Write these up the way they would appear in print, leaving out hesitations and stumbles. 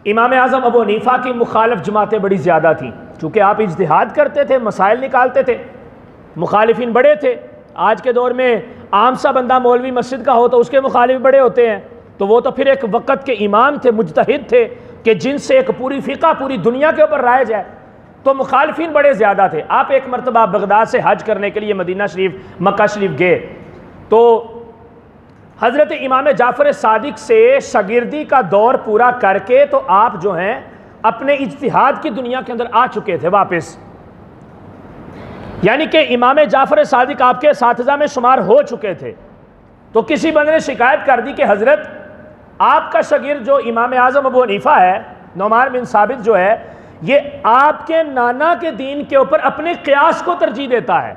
امام اعظم ابو حنیفہ کی مخالف جماعتیں بڑی زیادہ تھیں، چونکہ آپ اجتہاد کرتے تھے، مسائل نکالتے تھے، مخالفین بڑے تھے۔ آج کے دور میں عام سا بندہ مولوی مسجد کا ہو تو اس کے مخالف بڑے ہوتے ہیں، تو وہ تو پھر ایک وقت کے امام تھے، مجتہد تھے، کہ جن سے ایک پوری فقہ پوری دنیا کے اوپر رائج ہے، تو مخالفین بڑے زیادہ تھے۔ آپ ایک مرتبہ بغداد سے حج کرنے کے لیے مدینہ شریف، مکہ شریف گئے، تو حضرت امام جعفر صادق سے شاگردی کا دور پورا کر کے تو آپ جو ہیں اپنے اجتہاد کی دنیا کے اندر آ چکے تھے واپس، یعنی کہ امام جعفر صادق آپ کے اساتذہ میں شمار ہو چکے تھے۔ تو کسی بندے نے شکایت کر دی کہ حضرت آپ کا شاگرد جو امام اعظم ابو حنیفہ ہے، نعمان بن ثابت جو ہے، یہ آپ کے نانا کے دین کے اوپر اپنے قیاس کو ترجیح دیتا ہے۔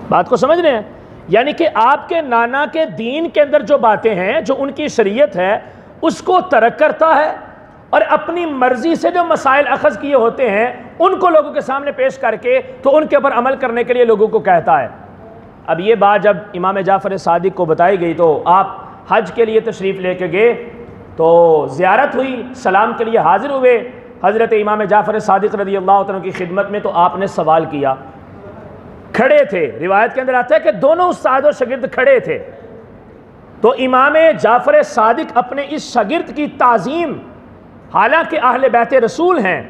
بات کو سمجھ رہے ہیں؟ یعنی کہ آپ کے نانا کے دین کے اندر جو باتیں ہیں، جو ان کی شریعت ہے، اس کو ترک کرتا ہے، اور اپنی مرضی سے جو مسائل اخذ کیے ہوتے ہیں ان کو لوگوں کے سامنے پیش کر کے تو ان کے اوپر عمل کرنے کے لیے لوگوں کو کہتا ہے۔ اب یہ بات جب امام جعفر صادق کو بتائی گئی تو آپ حج کے لیے تشریف لے کے گئے، تو زیارت ہوئی، سلام کے لیے حاضر ہوئے حضرت امام جعفر صادق رضی اللہ عنہ کی خدمت میں، تو آپ نے سوال کیا، کھڑے تھے، روایت کے اندر آتا ہے کہ دونوں استاد و شاگرد کھڑے تھے، تو امام جعفر صادق اپنے اس شاگرد کی تعظیم، حالانکہ اہل بیت رسول ہیں،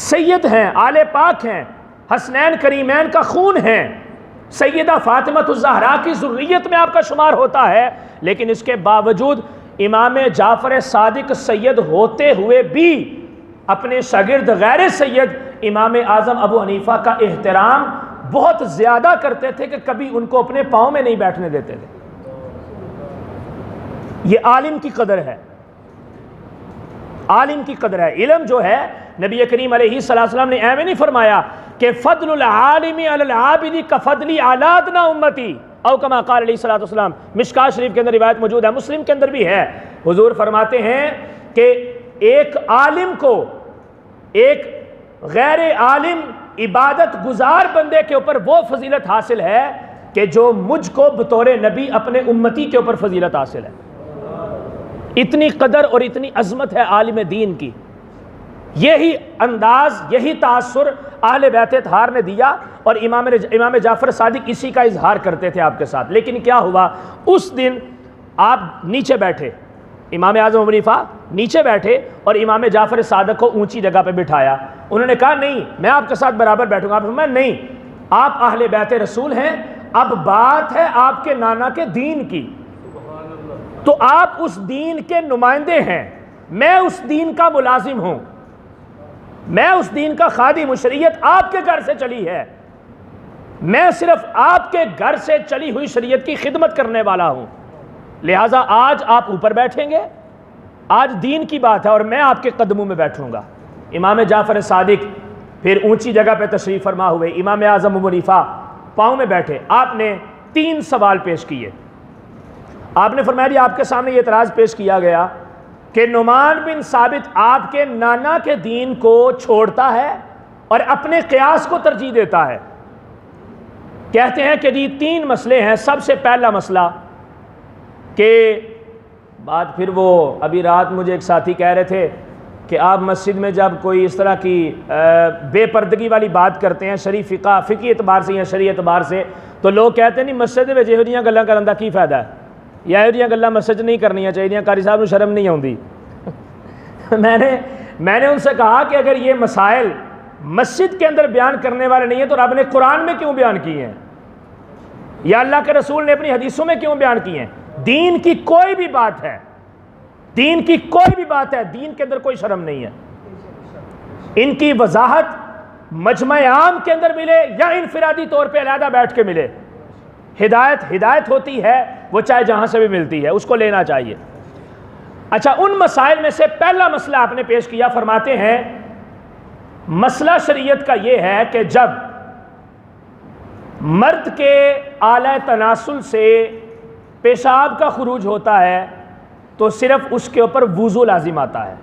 سید ہیں، آل پاک ہیں، حسنین کریمین کا خون ہیں، سیدہ فاطمہ الزہرا کی ذریت میں آپ کا شمار ہوتا ہے، لیکن اس کے باوجود امام جعفر صادق سید ہوتے ہوئے بھی اپنے شاگرد غیر سید امام اعظم ابو حنیفہ کا احترام بہت زیادہ کرتے تھے کہ کبھی ان کو اپنے پاؤں میں نہیں بیٹھنے دیتے تھے۔ یہ عالم کی قدر ہے، عالم کی قدر ہے۔ علم جو ہے، نبی کریم علیہ السلام نے ایویں نہیں فرمایا کہ فضل العالم علی العابد کفضلی علی ادنی امتی، او کما قال علیہ السلام، مشکاۃ شریف کے اندر روایت موجود ہے، مسلم کے اندر بھی ہے۔ حضور فرماتے ہیں کہ ایک عالم کو ایک غیر عالم عبادت گزار بندے کے اوپر وہ فضیلت حاصل ہے کہ جو مجھ کو بطور نبی اپنے امتی کے اوپر فضیلت حاصل ہے۔ اتنی قدر اور اتنی عظمت ہے عالم دین کی۔ یہی انداز، یہی تاثر اہل بیت اطہار نے دیا، اور امام جعفر صادق اسی کا اظہار کرتے تھے آپ کے ساتھ۔ لیکن کیا ہوا، اس دن آپ نیچے بیٹھے، امام اعظم ابو حنیفہ نیچے بیٹھے اور امام جعفر صادق کو اونچی جگہ پہ بٹھایا۔ انہوں نے کہا نہیں، میں آپ کے ساتھ برابر بیٹھوں گا۔ آپ نے فرمایا نہیں، آپ اہل بیت رسول ہیں، اب بات ہے آپ کے نانا کے دین کی، تو آپ اس دین کے نمائندے ہیں، میں اس دین کا ملازم ہوں، میں اس دین کا خادم ہوں، شریعت آپ کے گھر سے چلی ہے، میں صرف آپ کے گھر سے چلی ہوئی شریعت کی خدمت کرنے والا ہوں، لہٰذا آج آپ اوپر بیٹھیں گے، آج دین کی بات ہے اور میں آپ کے قدموں میں بیٹھوں گا۔ امام جعفر صادق پھر اونچی جگہ پہ تشریف فرما ہوئے، امام اعظم ابو حنیفہ پاؤں میں بیٹھے۔ آپ نے 3 سوال پیش کیے۔ آپ نے فرمایا جی آپ کے سامنے یہ اعتراض پیش کیا گیا کہ نعمان بن ثابت آپ کے نانا کے دین کو چھوڑتا ہے اور اپنے قیاس کو ترجیح دیتا ہے۔ کہتے ہیں کہ جی 3 مسئلے ہیں۔ سب سے پہلا مسئلہ کہ بات پھر وہ ابھی رات مجھے ایک ساتھی کہہ رہے تھے کہ آپ مسجد میں جب کوئی اس طرح کی بے پردگی والی بات کرتے ہیں شریف فقی اعتبار سے یا شرعی اعتبار سے، تو لوگ کہتے ہیں نہیں مسجد میں یہو جیاں گلاں کرن دا کی فائدہ ہے، یا یہو جیاں گلاں مسجد نہیں کرنیاں چاہیے، قاری صاحب نوں شرم نہیں آؤندی۔ میں نے ان سے کہا کہ اگر یہ مسائل مسجد کے اندر بیان کرنے والے نہیں ہیں تو رب نے قرآن میں کیوں بیان کیے ہیں، یا اللہ کے رسول نے اپنی حدیثوں میں کیوں بیان کیے ہیں؟ دین کی کوئی بھی بات ہے، دین کی کوئی بھی بات ہے، دین کے اندر کوئی شرم نہیں ہے۔ ان کی وضاحت مجمع عام کے اندر ملے یا انفرادی طور پہ علیحدہ بیٹھ کے ملے، ہدایت ہوتی ہے، وہ چاہے جہاں سے بھی ملتی ہے، اس کو لینا چاہیے۔ اچھا، ان مسائل میں سے پہلا مسئلہ آپ نے پیش کیا، فرماتے ہیں مسئلہ شریعت کا یہ ہے کہ جب مرد کے اعلی تناسل سے پیشاب کا خروج ہوتا ہے تو صرف اس کے اوپر وضو لازم آتا ہے،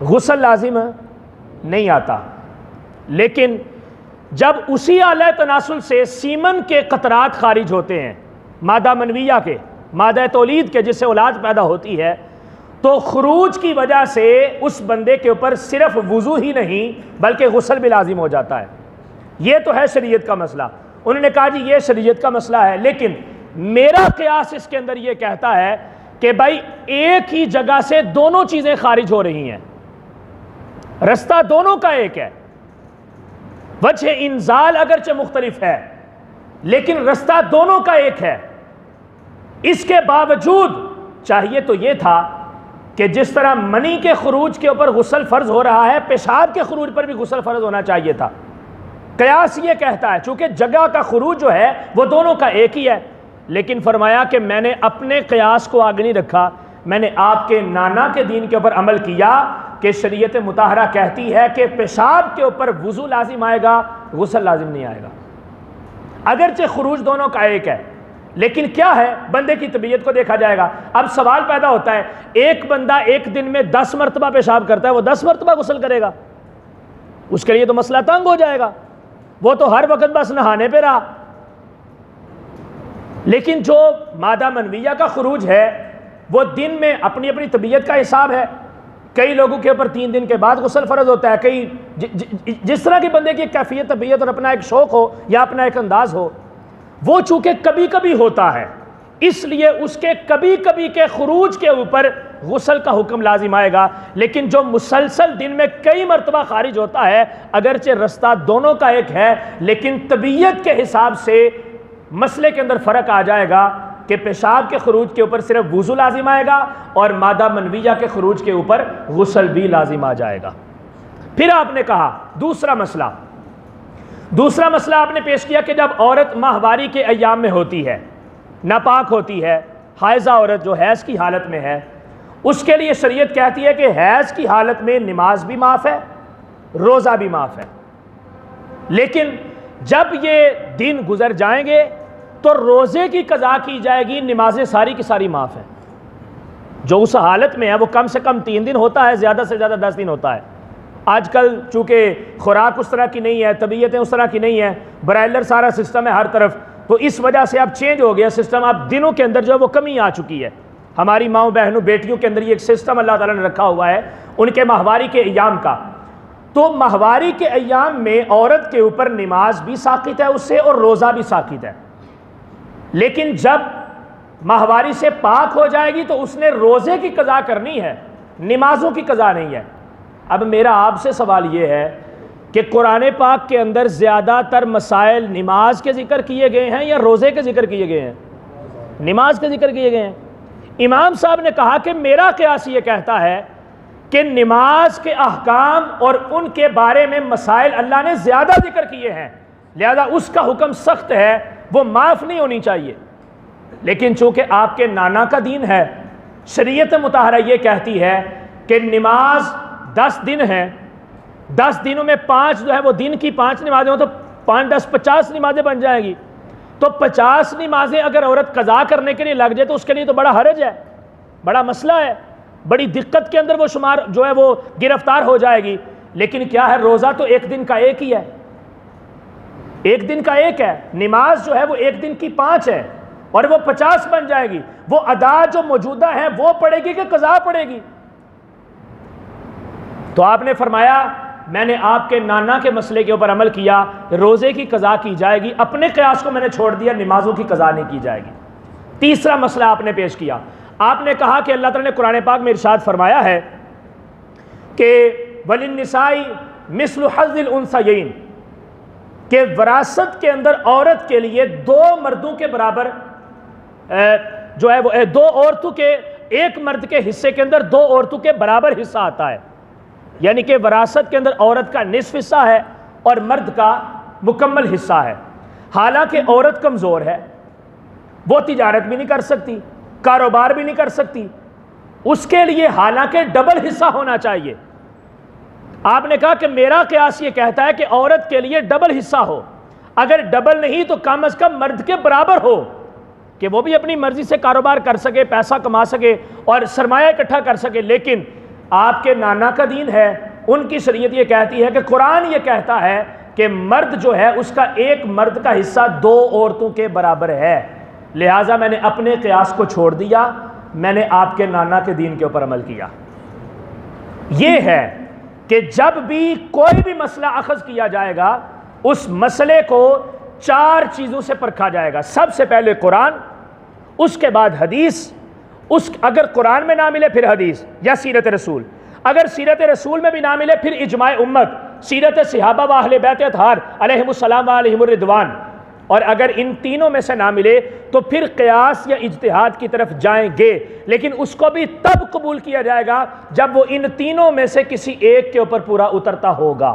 غسل لازم نہیں آتا۔ لیکن جب اسی اعلی تناسل سے سیمن کے قطرات خارج ہوتے ہیں، مادہ منویہ کے، مادہ تولید کے، جس سے اولاد پیدا ہوتی ہے، تو خروج کی وجہ سے اس بندے کے اوپر صرف وضو ہی نہیں بلکہ غسل بھی لازم ہو جاتا ہے۔ یہ تو ہے شریعت کا مسئلہ۔ انہوں نے کہا جی یہ شریعت کا مسئلہ ہے، لیکن میرا قیاس اس کے اندر یہ کہتا ہے کہ بھائی ایک ہی جگہ سے دونوں چیزیں خارج ہو رہی ہیں، رستہ دونوں کا ایک ہے، وجہ انزال اگرچہ مختلف ہے لیکن رستہ دونوں کا ایک ہے۔ اس کے باوجود چاہیے تو یہ تھا کہ جس طرح منی کے خروج کے اوپر غسل فرض ہو رہا ہے، پیشاب کے خروج پر بھی غسل فرض ہونا چاہیے تھا۔ قیاس یہ کہتا ہے چونکہ جگہ کا خروج جو ہے وہ دونوں کا ایک ہی ہے، لیکن فرمایا کہ میں نے اپنے قیاس کو آگے نہیں رکھا، میں نے آپ کے نانا کے دین کے اوپر عمل کیا کہ شریعت مطہرہ کہتی ہے کہ پیشاب کے اوپر وضو لازم آئے گا، غسل لازم نہیں آئے گا، اگرچہ خروج دونوں کا ایک ہے، لیکن کیا ہے بندے کی طبیعت کو دیکھا جائے گا۔ اب سوال پیدا ہوتا ہے، ایک بندہ ایک دن میں 10 مرتبہ پیشاب کرتا ہے، وہ 10 مرتبہ غسل کرے گا؟ اس کے لیے تو مسئلہ تنگ ہو جائے گا، وہ تو ہر وقت بس نہانے پہ رہا۔ لیکن جو مادہ منویہ کا خروج ہے وہ دن میں اپنی اپنی طبیعت کا حساب ہے، کئی لوگوں کے اوپر 3 دن کے بعد غسل فرض ہوتا ہے، کئی جس طرح کے بندے کی ایک کیفیت طبیعت اور اپنا ایک شوق ہو یا اپنا ایک انداز ہو، وہ چونکہ کبھی کبھی ہوتا ہے اس لیے اس کے کبھی کبھی کے خروج کے اوپر غسل کا حکم لازم آئے گا، لیکن جو مسلسل دن میں کئی مرتبہ خارج ہوتا ہے اگرچہ رستہ دونوں کا ایک ہے لیکن طبیعت کے حساب سے مسئلے کے اندر فرق آ جائے گا کہ پیشاب کے خروج کے اوپر صرف وضو لازم آئے گا اور مادہ منویہ کے خروج کے اوپر غسل بھی لازم آ جائے گا۔ پھر آپ نے کہا دوسرا مسئلہ آپ نے پیش کیا کہ جب عورت ماہواری کے ایام میں ہوتی ہے، ناپاک ہوتی ہے، حائضہ عورت جو حیض کی حالت میں ہے، اس کے لیے شریعت کہتی ہے کہ حیض کی حالت میں نماز بھی معاف ہے، روزہ بھی معاف ہے، لیکن جب یہ دن گزر جائیں گے تو روزے کی قضا کی جائے گی، نمازیں ساری کی ساری معاف ہیں۔ جو اس حالت میں ہے وہ کم سے کم 3 دن ہوتا ہے، زیادہ سے زیادہ 10 دن ہوتا ہے۔ آج کل چونکہ خوراک اس طرح کی نہیں ہے، طبیعتیں اس طرح کی نہیں ہیں، برائلر سارا سسٹم ہے ہر طرف، تو اس وجہ سے اب چینج ہو گیا سسٹم، اب دنوں کے اندر جو ہے وہ کمی آ چکی ہے۔ ہماری ماؤں بہنوں بیٹیوں کے اندر یہ ایک سسٹم اللہ تعالیٰ نے رکھا ہوا ہے ان کے ماہواری کے ایام کا، تو ماہواری کے ایام میں عورت کے اوپر نماز بھی ساقط ہے اس سے اور روزہ بھی ساقط ہے، لیکن جب ماہواری سے پاک ہو جائے گی تو اس نے روزے کی قضا کرنی ہے، نمازوں کی قضا نہیں ہے۔ اب میرا آپ سے سوال یہ ہے کہ قرآن پاک کے اندر زیادہ تر مسائل نماز کے ذکر کیے گئے ہیں یا روزے کے ذکر کیے گئے ہیں؟ نماز کے ذکر کیے گئے ہیں۔ امام صاحب نے کہا کہ میرا قیاس یہ کہتا ہے کہ نماز کے احکام اور ان کے بارے میں مسائل اللہ نے زیادہ ذکر کیے ہیں، لہذا اس کا حکم سخت ہے، وہ معاف نہیں ہونی چاہیے۔ لیکن چونکہ آپ کے نانا کا دین ہے، شریعت مطہرہ یہ کہتی ہے کہ نماز 10 دن ہیں، 10 دنوں میں 5 جو ہے وہ دن کی 5 نمازیں ہوں تو 5 10 50 نمازیں بن جائیں گی، تو 50 نمازیں اگر عورت قضا کرنے کے لیے لگ جائے تو اس کے لیے تو بڑا حرج ہے، بڑا مسئلہ ہے، بڑی دقت کے اندر وہ شمار جو ہے وہ گرفتار ہو جائے گی۔ لیکن کیا ہے، روزہ تو ایک دن کا ایک ہی ہے، ایک دن کا ایک ہے، نماز جو ہے وہ ایک دن کی 5 ہے اور وہ 50 بن جائے گی، وہ ادا جو موجودہ ہے وہ پڑے گی کہ قضا پڑے گی؟ تو آپ نے فرمایا میں نے آپ کے نانا کے مسئلے کے اوپر عمل کیا، روزے کی قضا کی جائے گی، اپنے قیاس کو میں نے چھوڑ دیا، نمازوں کی قضا نہیں کی جائے گی۔ تیسرا مسئلہ آپ نے پیش کیا، آپ نے کہا کہ اللہ تعالیٰ نے قرآن پاک میں ارشاد فرمایا ہے کہ وَلِلنِّسَاءِ مِثْلُ حَظِّ الْأُنثَيَيْنِ، کہ وراثت کے اندر عورت کے لیے 2 مردوں کے برابر جو ہے وہ 2 عورتوں کے، ایک مرد کے حصے کے اندر 2 عورتوں کے برابر حصہ آتا ہے، یعنی کہ وراثت کے اندر عورت کا نصف حصہ ہے اور مرد کا مکمل حصہ ہے۔ حالانکہ عورت کمزور ہے، وہ تجارت بھی نہیں کر سکتی، کاروبار بھی نہیں کر سکتی، اس کے لیے حالانکہ ڈبل حصہ ہونا چاہیے۔ آپ نے کہا کہ میرا قیاس یہ کہتا ہے کہ عورت کے لیے ڈبل حصہ ہو، اگر ڈبل نہیں تو کم از کم مرد کے برابر ہو کہ وہ بھی اپنی مرضی سے کاروبار کر سکے، پیسہ کما سکے اور سرمایہ اکٹھا کر سکے۔ لیکن آپ کے نانا کا دین ہے، ان کی شریعت یہ کہتی ہے کہ قرآن یہ کہتا ہے کہ مرد جو ہے اس کا ایک مرد کا حصہ 2 عورتوں کے برابر ہے، لہٰذا میں نے اپنے قیاس کو چھوڑ دیا، میں نے آپ کے نانا کے دین کے اوپر عمل کیا۔ یہ ہے کہ جب بھی کوئی بھی مسئلہ اخذ کیا جائے گا اس مسئلے کو 4 چیزوں سے پرکھا جائے گا۔ سب سے پہلے قرآن، اس کے بعد حدیث، اگر قرآن میں نہ ملے پھر حدیث یا سیرت رسول، اگر سیرت رسول میں بھی نہ ملے پھر اجماع امت، سیرت صحابہ و اہل بیت اطہار علیہم السلام و علیہم الرضوان، اور اگر ان تینوں میں سے نہ ملے تو پھر قیاس یا اجتہاد کی طرف جائیں گے، لیکن اس کو بھی تب قبول کیا جائے گا جب وہ ان تینوں میں سے کسی ایک کے اوپر پورا اترتا ہوگا۔